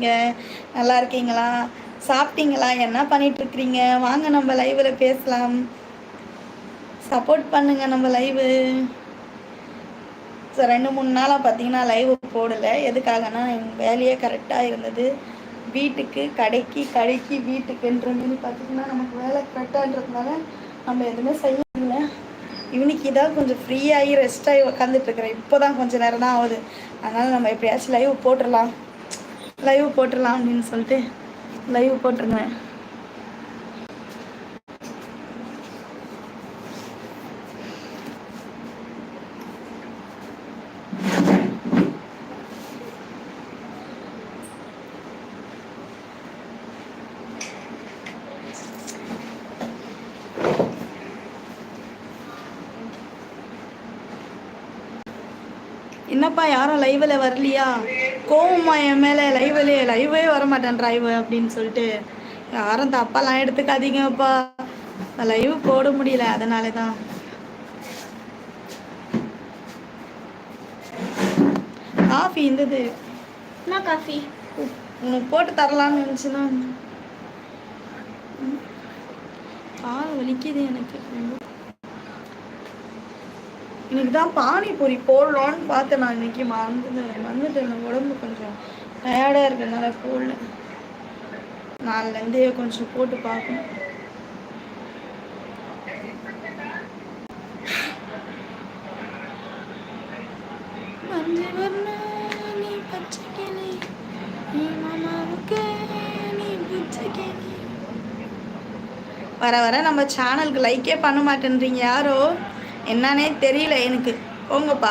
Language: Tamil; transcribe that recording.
நீங்க நல்லா இருக்கீங்களா? சாப்பிட்டீங்களா? என்ன பண்ணிட்டு இருக்கிறீங்க? வாங்க நம்ம லைவ்ல பேசலாம். சப்போர்ட் பண்ணுங்க நம்ம லைவு. 2-3 நாளாக பார்த்தீங்கன்னா லைவ் போடலை. எதுக்காகனா எங்கள் வேலையே கரெக்டாக இருந்தது. வீட்டுக்கு கடைக்கு கடைக்கு வீட்டுக்குன்ற மாரி பார்த்தீங்கன்னா நமக்கு வேலை கரெக்டாகிறதுனால நம்ம எதுவுமே செய்யல. இவனுக்கு தான் கொஞ்சம் ஃப்ரீயாகி ரெஸ்டாகி உக்காந்துட்ருக்குறேன். இப்போ தான் கொஞ்சம் நேரம் தான் ஆகுது. அதனால் நம்ம எப்படியாச்சும் லைவ் போட்டுடலாம் அப்படின்னு சொல்லிட்டு லைவ் போட்டிருந்தேன். என்னப்பா யாரும் லைவில் வரலையா? கோவமா என் மேலே லைவே வர மாட்டேன் லைவ் அப்படின்னு சொல்லிட்டு யாரும் தப்பாலாம் எடுத்துக்காதீங்கப்பா. லைவ் போட முடியல, அதனால தான். காஃபி இருந்தது. என்ன காஃபி? உனக்கு போட்டு தரலான்னு நினச்சினா கால் வலிக்குது எனக்கு. இன்னைக்கு தான் பானிபூரி போடலான்னு பார்த்தேன். நான் இன்னைக்கு மறந்துட்டேன். உடம்பு கொஞ்சம் டயர்டாக இருக்கிறதுனால போடல. நாலுலேருந்தே கொஞ்சம் போட்டு பார்க்கணும். வர வர நம்ம சேனலுக்கு லைக்கே பண்ண மாட்டேன்றீங்க யாரோ, என்னன்னே தெரியல எனக்கு. போங்கப்பா.